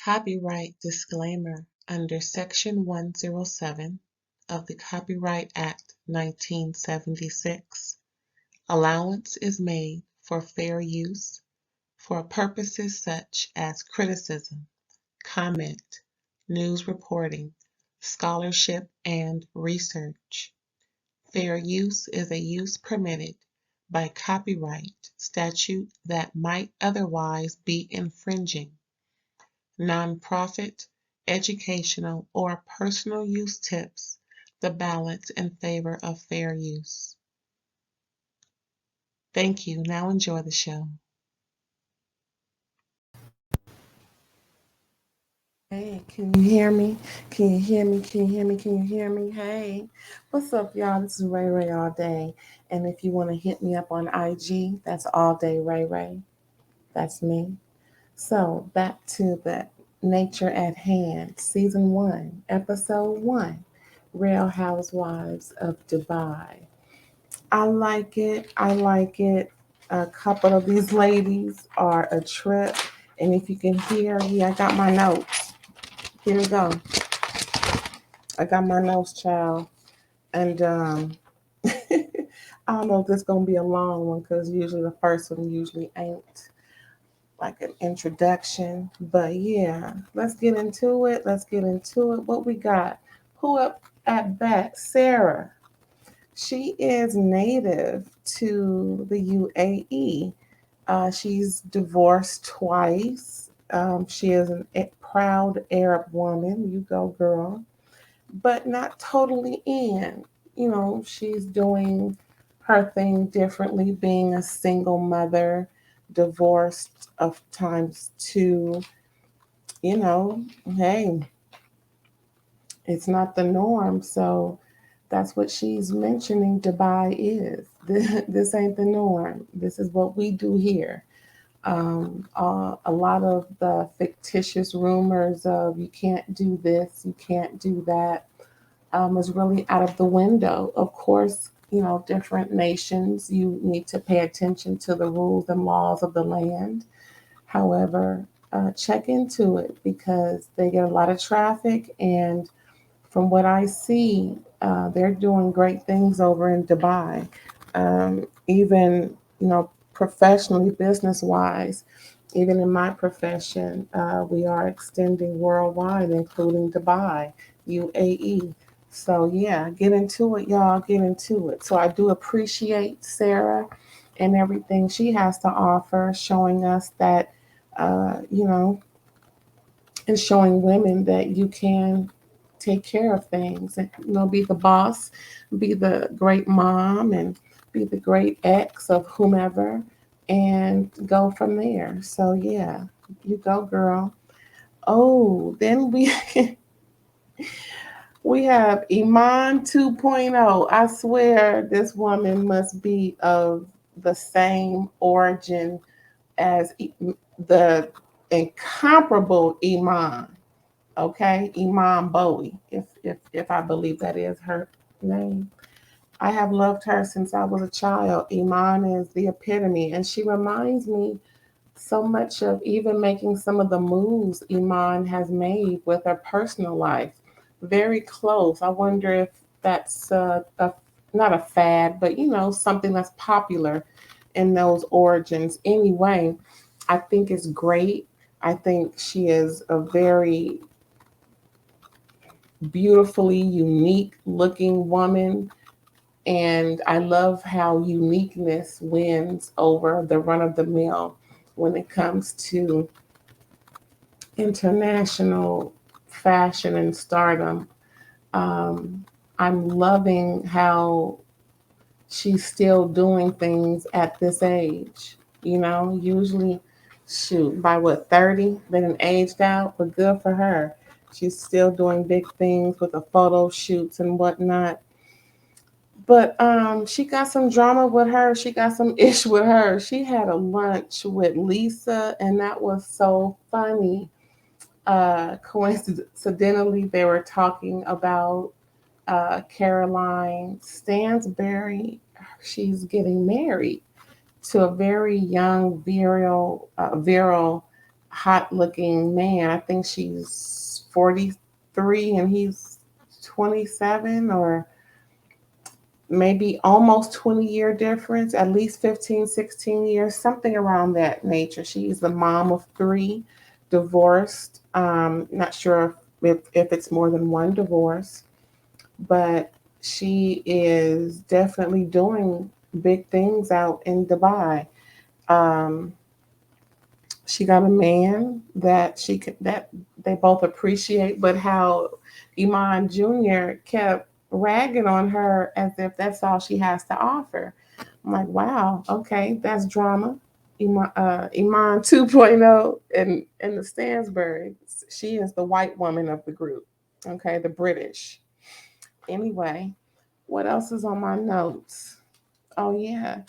Copyright disclaimer under Section 107 of the Copyright Act 1976. Allowance is made for fair use for purposes such as criticism, comment, news reporting, scholarship, and research. Fair use is a use permitted by copyright statute that might otherwise be infringing. Nonprofit, educational, or personal use tips the balance in favor of fair use. Thank you. Now enjoy the show. Hey, can you hear me? Can you hear me? Can you hear me? Can you hear me? Hey, what's up, y'all? This is Ray Ray All Day. And if you want to hit me up on IG, that's All Day Ray Ray. That's me. So, back to the Nature at Hand, Season 1, Episode 1, Real Housewives of Dubai. I like it. I like it. A couple of these ladies are a trip. And if you can hear, yeah, I got my notes. Here we go. I got my notes, child. And I don't know if this is gonna be a long one because usually the first one usually ain't like an introduction. But yeah, let's get into it. Let's get into it. What we got? Who up at bat? Sarah. She is native to the UAE. She's divorced twice. She is a proud Arab woman. You go, girl. But not totally in. You know, she's doing her thing differently, being a single mother, divorced of times two. You know, hey, it's not the norm. So that's what she's mentioning Dubai is. This ain't the norm. This is what we do here. A lot of the fictitious rumors of you can't do this, you can't do that, is really out of the window. Of course, you know, different nations, you need to pay attention to the rules and laws of the land. However, check into it because they get a lot of traffic. And from what I see, they're doing great things over in Dubai. Even, you know, professionally, business wise, even in my profession, we are extending worldwide, including Dubai, UAE. So, yeah, get into it, y'all. Get into it. So, I do appreciate Sarah and everything she has to offer, showing us that, you know, and showing women that you can take care of things and, you know, be the boss, be the great mom, and be the great ex of whomever, and go from there. So, yeah, you go, girl. Oh, then we we have Iman 2.0. I swear this woman must be of the same origin as the incomparable Iman. Okay, Iman Bowie, if I believe that is her name. I have loved her since I was a child. Iman is the epitome, and she reminds me so much of even making some of the moves Iman has made with her personal life. Very close. I wonder if that's not a fad, but you know, something that's popular in those origins. Anyway, I think it's great. I think she is a very beautifully unique looking woman. And I love how uniqueness wins over the run of the mill when it comes to international fashion and stardom. Um, I'm loving how she's still doing things at this age. You know, usually, shoot, by what, 30, been aged out, but good for her. She's still doing big things with the photo shoots and whatnot. But she got some drama with her. She got some ish with her. She had a lunch with Lisa, and that was so funny. Coincidentally, they were talking about Caroline Stansberry. She's getting married to a very young, virile hot looking man. I think she's 43 and he's 27, or maybe almost 20-year difference, at least 15, 16 years, something around that nature. She's the mom of three, divorced. Not sure if it's more than one divorce, but she is definitely doing big things out in Dubai. Um, she got a man that that they both appreciate, but how Iman Jr. kept ragging on her as if that's all she has to offer. I'm like, wow, okay, that's drama. Iman 2.0 in the Stansbury. She is the white woman of the group. Okay, the British. Anyway, what else is on my notes? Oh yeah,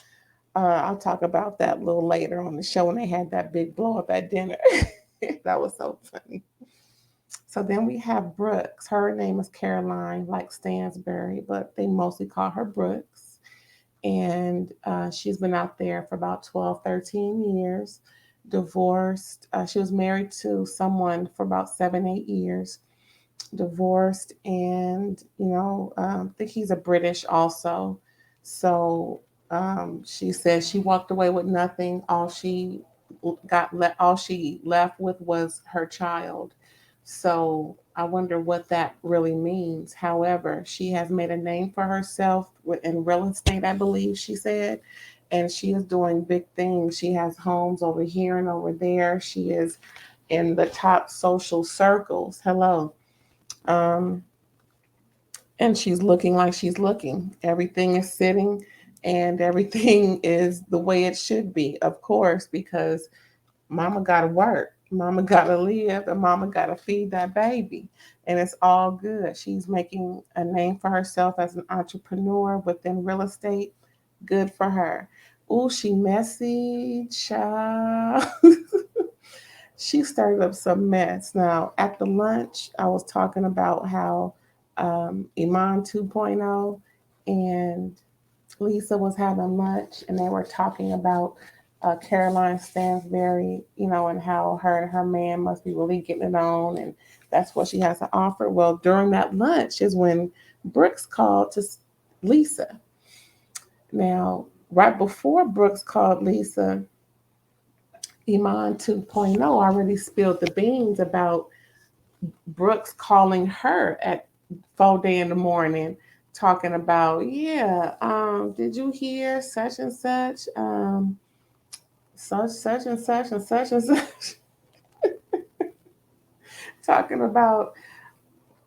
I'll talk about that a little later on the show when they had that big blow up at dinner. That was so funny. So then we have Brooks. Her name is Caroline, like Stansbury, but they mostly call her Brooks. And she's been out there for about 12, 13 years, divorced. She was married to someone for about 7, 8 years, divorced, and I think he's a British also. So she said she walked away with nothing. All she left with was her child. So I wonder what that really means. However, she has made a name for herself in real estate, I believe she said, and she is doing big things. She has homes over here and over there. She is in the top social circles. Hello. Um, and she's looking like she's looking. Everything is sitting and everything is the way it should be, of course, because mama got to work, mama got to live, and mama got to feed that baby. And it's all good. She's making a name for herself as an entrepreneur within real estate. Good for her. Ooh, she messy, child. She stirred up some mess. Now, at the lunch, I was talking about how Iman 2.0 and Lisa was having lunch, and they were talking about Caroline Stansberry, and how her and her man must be really getting it on, and that's what she has to offer. Well, during that lunch is when Brooks called to Lisa. Now, right before Brooks called Lisa, Iman 2.0 already spilled the beans about Brooks calling her at 4 day in the morning, talking about, yeah, did you hear such and such, such and such and such and such, talking about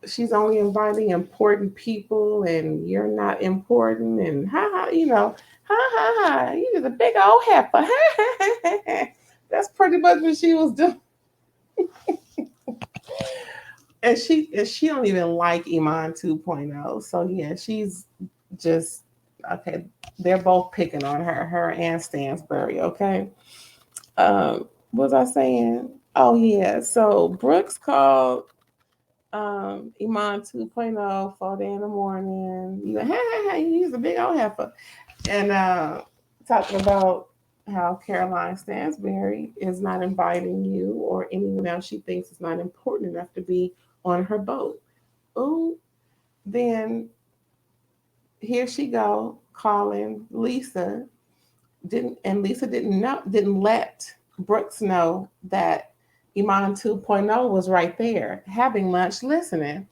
she's only inviting important people and you're not important, and you just a big old heifer. That's pretty much what she was doing. And she don't even like Iman 2.0. So yeah, she's just okay. They're both picking on her and Stansbury. Okay. What was I saying? Oh yeah. So Brooks called Iman 2.0 4 day in the morning. You he's a big old heifer. And talking about how Caroline Stansberry is not inviting you or anyone else she thinks is not important enough to be on her boat. Oh, then here she go calling Lisa. Didn't let Brooks know that Iman 2.0 was right there having lunch listening.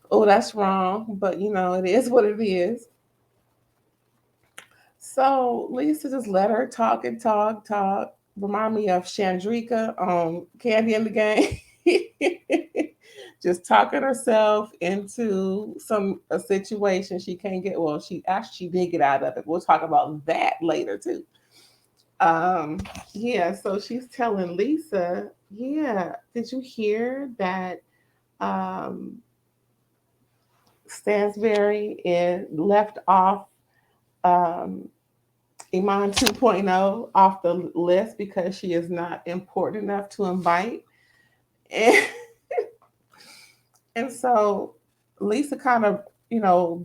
Oh, that's wrong, but it is what it is. So Lisa just let her talk and talk, talk. Remind me of Chandrika on Candy in the Game. Just talking herself into a situation she can't get. Well, she did get out of it. We'll talk about that later too. Um, yeah, so she's telling Lisa, yeah, did you hear that um, Stansberry is left off um, Iman 2.0 off the list because she is not important enough to invite. And, and so Lisa kind of,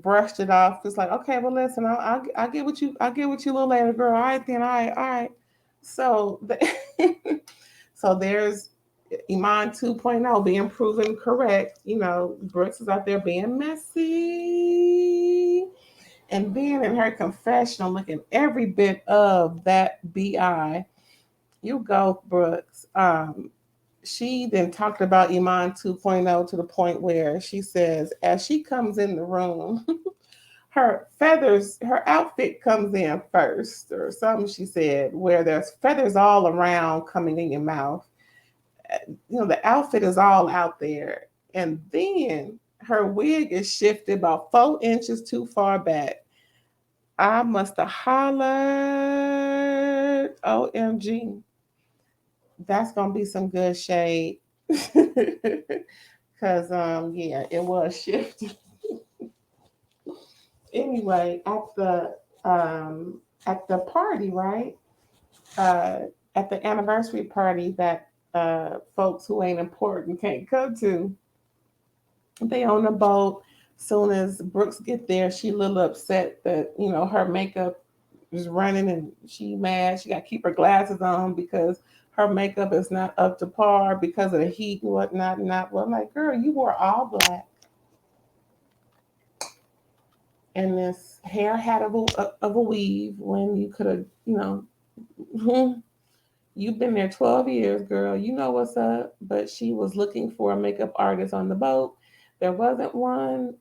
brushed it off. It's like, okay, well, listen, I'll get with you. I'll get with you a little later, girl. All right, then. All right, all right. So, So there's Iman 2.0 being proven correct. Brooks is out there being messy and being in her confessional looking every bit of that BI. You go, Brooks. She then talked about Iman 2.0 to the point where she says, as she comes in the room, her outfit comes in first, or something she said, where there's feathers all around coming in your mouth. The outfit is all out there. And then her wig is shifted about 4 inches too far back. I must have hollered, OMG. That's gonna be some good shade. Cause yeah, it was shifted. Anyway, at the party, right? Uh, at the anniversary party that folks who ain't important can't come to. They on the boat. Soon as Brooks get there, she a little upset that her makeup is running and she mad. She got to keep her glasses on because her makeup is not up to par because of the heat and whatnot. And not well, I'm like, girl, you wore all black, and this hair had of a weave when you could have, you've been there 12 years, girl. You know what's up. But she was looking for a makeup artist on the boat. There wasn't one.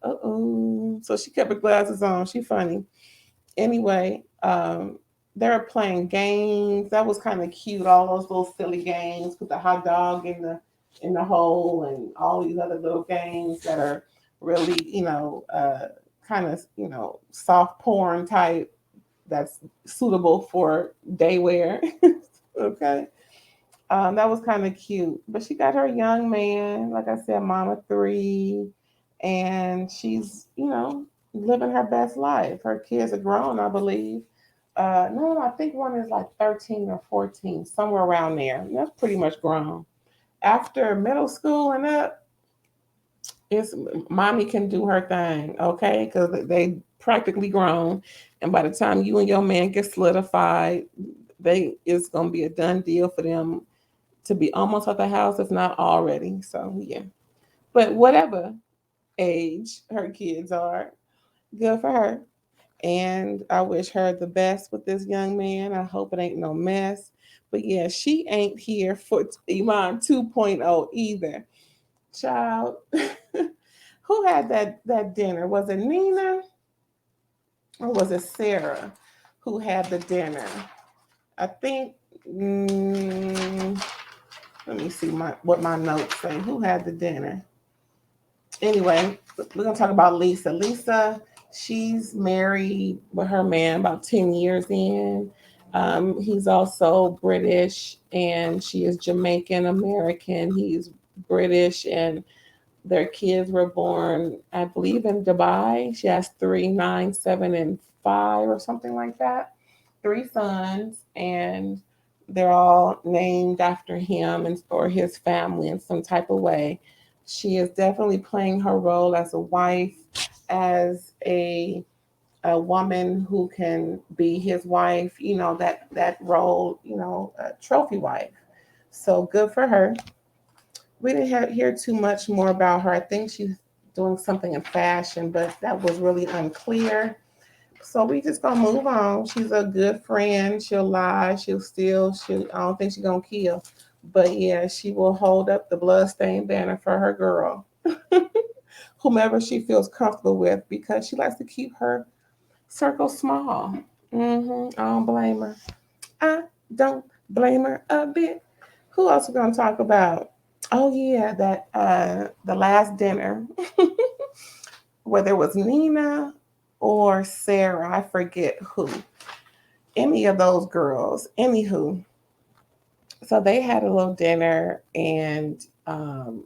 So she kept her glasses on. She funny. Anyway, they were playing games. That was kind of cute. All those little silly games with the hot dog in the hole and all these other little games that are really, kind of, soft porn type that's suitable for day wear. Okay. That was kind of cute. But she got her young man, like I said, mama three, and she's, living her best life. Her kids are grown, I believe. No, I think one is like 13 or 14, somewhere around there. That's pretty much grown. After middle school and up, it's mommy can do her thing, okay? Because they practically grown, and by the time you and your man get solidified, it's gonna be a done deal for them to be almost at the house, if not already. So yeah. But whatever age her kids are, good for her. And I wish her the best with this young man. I hope it ain't no mess. But yeah, she ain't here for Iman 2.0 either. Child, who had that dinner? Was it Nina or was it Sarah who had the dinner? I think. Let me see what my notes say. Who had the dinner? Anyway, we're gonna talk about Lisa. Lisa, she's married with her man about 10 years in. He's also British, and she is Jamaican American. He's British, and their kids were born, I believe, in Dubai. She has 3, 9, 7, and 5, or something like that. 3 sons, and they're all named after him and or his family in some type of way. She is definitely playing her role as a wife, as a woman who can be his wife. That role. A trophy wife. So good for her. We didn't hear too much more about her. I think she's doing something in fashion, but that was really unclear. So we just gonna move on. She's a good friend. She'll lie. She'll steal. I don't think she's gonna kill. But yeah, she will hold up the bloodstained banner for her girl, whomever she feels comfortable with, because she likes to keep her circle small. I don't blame her. I don't blame her a bit. Who else we gonna talk about? Oh yeah, that the last dinner, whether it was Nina or Sarah, I forget who. Any of those girls. Anywho, so they had a little dinner, and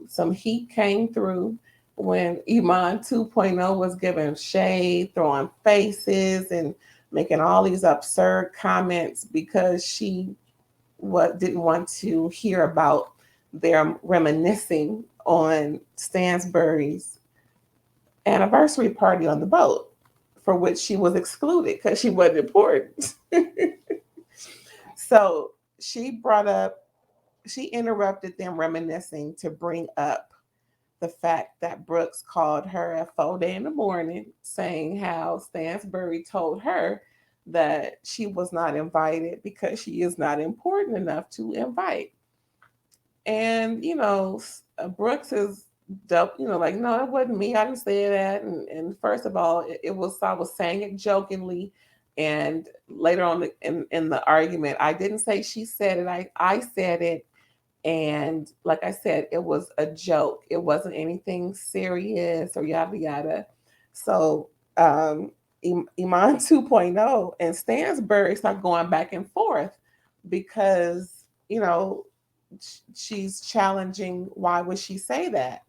some heat came through when Iman 2.0 was giving shade, throwing faces, and making all these absurd comments because she didn't want to hear about their reminiscing on Stansbury's anniversary party on the boat, for which she was excluded because she wasn't important. So she brought up she interrupted them reminiscing to bring up the fact that Brooks called her at 4 in the morning, saying how Stansbury told her that she was not invited because she is not important enough to invite. And Brooks is dope. Like, no, that wasn't me. I didn't say that. And first of all, it was, I was saying it jokingly. And later on in the argument, I didn't say she said it. I said it, and like I said, it was a joke. It wasn't anything serious or yada yada. So Iman 2.0 and Stansbury start going back and forth because you know she's challenging why would she say that,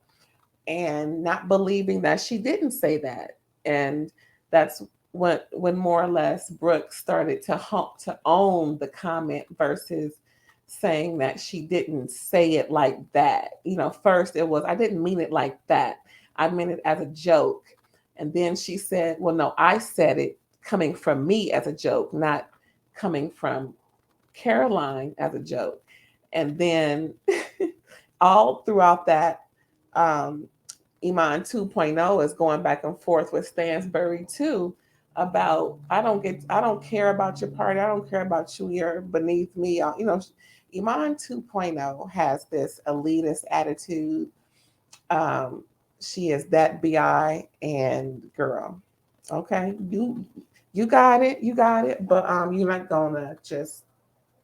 and not believing that she didn't say that. And that's when more or less Brooke started to own the comment versus saying that she didn't say it like that. First it was, I didn't mean it like that. I meant it as a joke. And then she said, well, no, I said it coming from me as a joke, not coming from Caroline as a joke. And then all throughout that, um, Iman 2.0 is going back and forth with Stansbury too about, I don't care about your party. I don't care about you. You're beneath me. Iman 2.0 has this elitist attitude. Um, she is that bi, and girl, okay, you got it, you got it, but you're not gonna just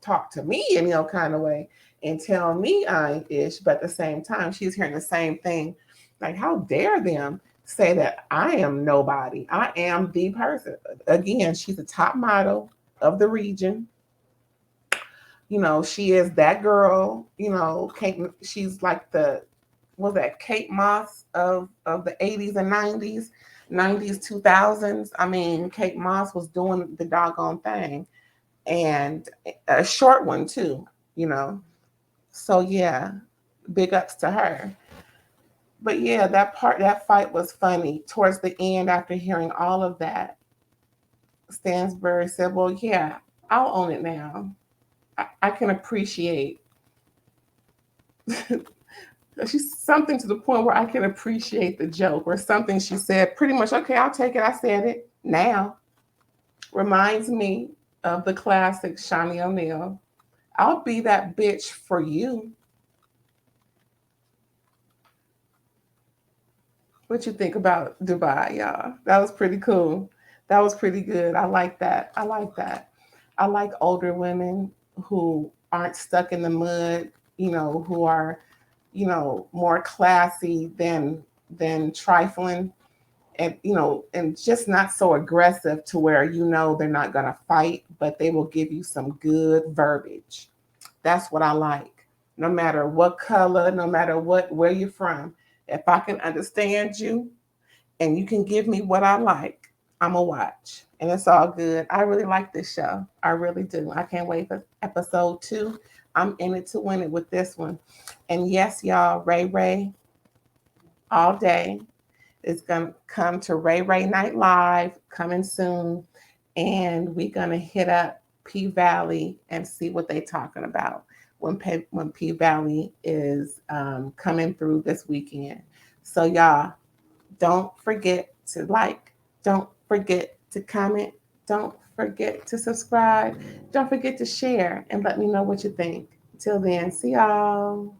talk to me in no kind of way and tell me I'm ish, but at the same time, she's hearing the same thing. Like, how dare them say that I am nobody? I am the person. Again, she's a top model of the region. She is that girl. Kate. She's like the, was that Kate Moss of the 80s and 90s, 2000s. I mean, Kate Moss was doing the doggone thing, and a short one too, you know. So yeah, big ups to her. But yeah, that fight was funny. Towards the end, after hearing all of that, Stansbury said, "Well, yeah, I'll own it now. I can appreciate." She's something to the point where I can appreciate the joke or something she said. Pretty much, okay, I'll take it. I said it now. Reminds me of the classic Shawnee O'Neal. I'll be that bitch for you. What you think about Dubai, y'all? That was pretty cool. That was pretty good. I like that. I like that. I like older women who aren't stuck in the mud, who are, more classy than trifling, and and just not so aggressive to where they're not gonna fight, but they will give you some good verbiage. That's what I like. No matter what color, no matter where you're from, if I can understand you and you can give me what I like, I'm a watch. And it's all good. I really like this show. I really do. I can't wait for episode 2. I'm in it to win it with this one. And yes, y'all, Ray Ray all day is going to come to Ray Ray Night Live coming soon. And we're going to hit up P Valley and see what they're talking about when P Valley is coming through this weekend. So, y'all, don't forget to like, don't forget to comment, don't forget to subscribe, don't forget to share, and let me know what you think. Till then, see y'all.